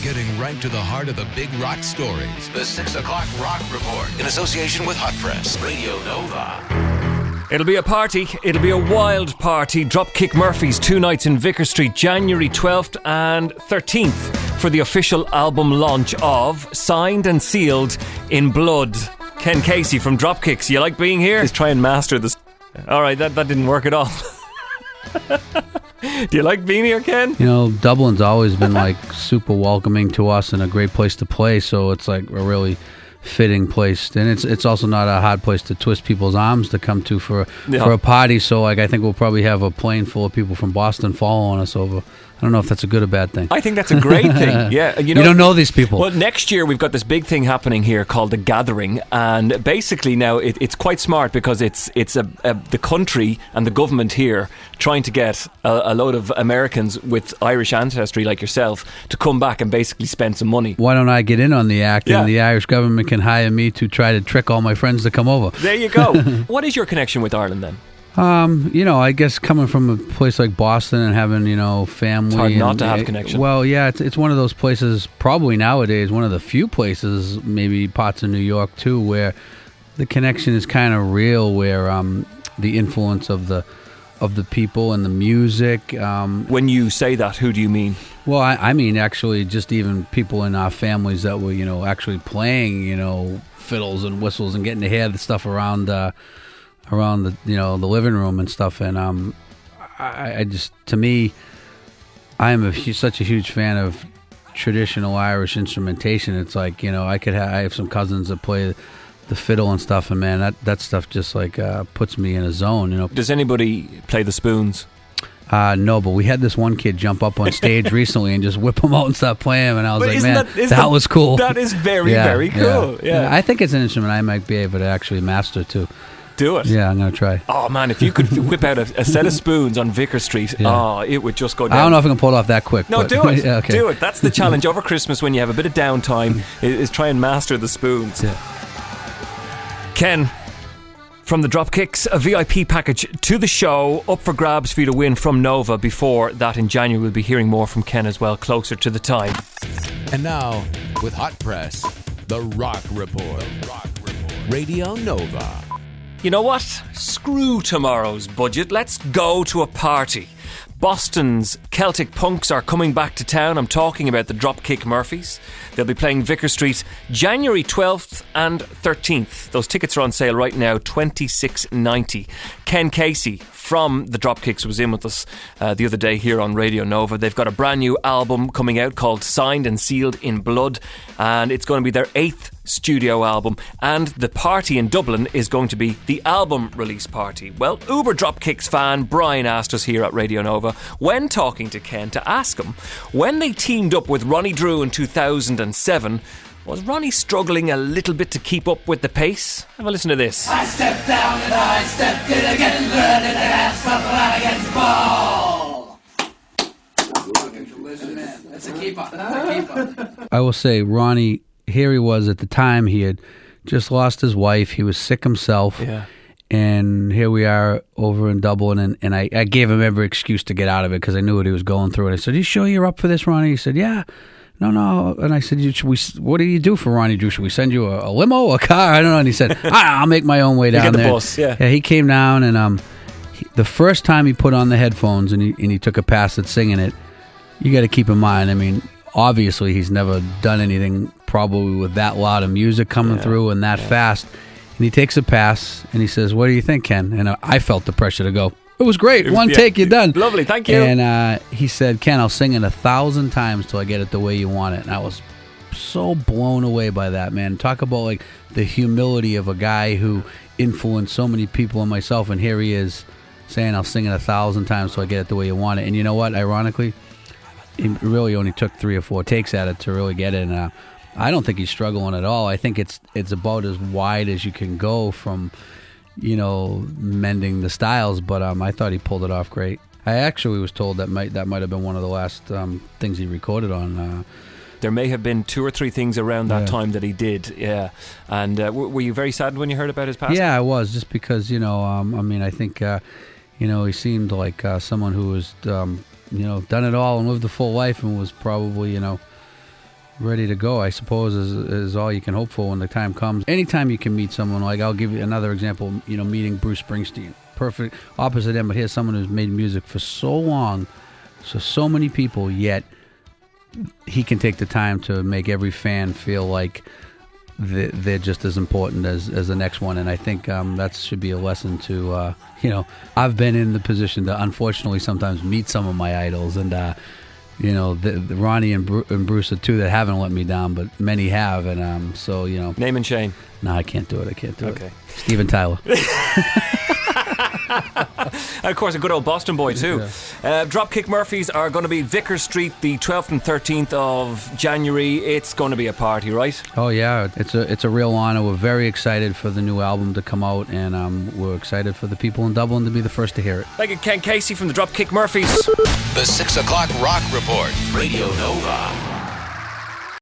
Getting right to the heart of the big rock stories. The 6 o'clock Rock Report in association with Hot Press Radio Nova. It'll be a party. It'll be a wild party. Dropkick Murphy's 2 nights in Vicar Street, January 12th and 13th for the official album launch of Signed and Sealed in Blood. Ken Casey from Dropkicks. You like being here? Let's try and master this. All right, that didn't work at all. Do you like being here, Ken? You know, Dublin's always been like super welcoming to us and a great place to play, so it's like a really fitting place, and it's also not a hard place to twist people's arms to come to for a party. So like I think we'll probably have a plane full of people from Boston following us over. I don't know if that's a good or bad thing. I think that's a great thing. Yeah, you don't know these people. Well, next year we've got this big thing happening here called The Gathering, and basically now it's quite smart because it's the country and the government here trying to get a load of Americans with Irish ancestry like yourself to come back and basically spend some money. Why don't I get in on the act and the Irish government can hire me to try to trick all my friends to come over? There you go. What is your connection with Ireland then? You know, I guess coming from a place like Boston and having, you know, family. It's hard not to have a connection. Well, yeah, it's one of those places, probably nowadays, one of the few places, maybe parts of New York too, where the connection is kind of real, where the influence of the people and the music. When you say that, who do you mean? Well, I mean actually just even people in our families that were, you know, actually playing, you know, fiddles and whistles and getting to hear the stuff around the, you know, the living room and stuff. And I just, to me, I am such a huge fan of traditional Irish instrumentation. It's like, you know, I have some cousins that play the fiddle and stuff, and man, that stuff just like puts me in a zone, you know. Does anybody play the spoons? No, but we had this one kid jump up on stage recently and just whip them out and start playing, and I was like, man, that was cool. That is very, very cool. Yeah. I think it's an instrument I might be able to actually master too. Do it. Yeah, I'm going to try. Oh, man, if you could whip out a set of spoons on Vicar Street, it would just go down. I don't know if I can pull it off that quick. No, do it. Okay. Do it. That's the challenge over Christmas when you have a bit of downtime, is try and master the spoons. Yeah. Ken, from the Dropkicks, a VIP package to the show, up for grabs for you to win from Nova. Before that, in January, we'll be hearing more from Ken as well, closer to the time. And now, with Hot Press, the Rock Report. Radio Nova. You know what? Screw tomorrow's budget. Let's go to a party. Boston's Celtic punks are coming back to town. I'm talking about the Dropkick Murphys. They'll be playing Vicar Street January 12th and 13th. Those tickets are on sale right now, $26.90. Ken Casey from the Dropkicks was in with us the other day here on Radio Nova. They've got a brand new album coming out called Signed and Sealed in Blood, and it's going to be their 8th studio album, and the party in Dublin is going to be the album release party. Well, Uber Dropkicks fan Brian asked us here at Radio Nova, when talking to Ken, to ask him, when they teamed up with Ronnie Drew in 2007, was Ronnie struggling a little bit to keep up with the pace? Have a listen to this. I stepped down and I stepped in again, learning to ask for against ball. It's a keeper. I will say, Ronnie, here he was at the time, he had just lost his wife, he was sick himself, and here we are over in Dublin, and I gave him every excuse to get out of it because I knew what he was going through, and I said, "You sure you're up for this, Ronnie?" He said, "Yeah." No. And I said, what do you do for Ronnie Drew? Should we send you a limo, a car? I don't know. And he said, I'll make my own way down there. The bus, yeah. He came down, and the first time he put on the headphones and he took a pass at singing it, you got to keep in mind, I mean, obviously he's never done anything probably with that loud of music coming through and that fast. And he takes a pass, and he says, "What do you think, Ken?" And I felt the pressure to go, "It was great. One take, you're done." Lovely, thank you. And he said, "Ken, I'll sing it 1,000 times till I get it the way you want it." And I was so blown away by that, man. Talk about like the humility of a guy who influenced so many people and myself, and here he is saying, "I'll sing it 1,000 times till I get it the way you want it." And you know what? Ironically, he really only took 3 or 4 takes at it to really get it. And I don't think he's struggling at all. I think it's about as wide as you can go from, you know, mending the styles, but I thought he pulled it off great. I actually was told that might have been one of the last things he recorded on. There may have been 2 or 3 things around that time that he did, And were you very saddened when you heard about his passing? Yeah, I was, just because, you know, I mean, I think, you know, he seemed like someone who was, you know, done it all and lived a full life and was probably, you know, ready to go, I suppose, is all you can hope for when the time comes. Anytime you can meet someone, like I'll give you another example, meeting Bruce Springsteen. Perfect opposite end, but here's someone who's made music for so long, so many people, yet he can take the time to make every fan feel like they're just as important as the next one. And I think that should be a lesson to, I've been in the position to unfortunately sometimes meet some of my idols, and the Ronnie and Bruce are two that haven't let me down, but many have, and Name and shame. No, I can't do it. Okay. Steven Tyler. And of course, a good old Boston boy too. Yeah. Dropkick Murphys are going to be Vickers Street the 12th and 13th of January. It's going to be a party, right? Oh yeah, it's a real honor. We're very excited for the new album to come out, and we're excited for the people in Dublin to be the first to hear it. Thank you, Ken Casey from the Dropkick Murphys. The 6 o'clock Rock Report, Radio Nova.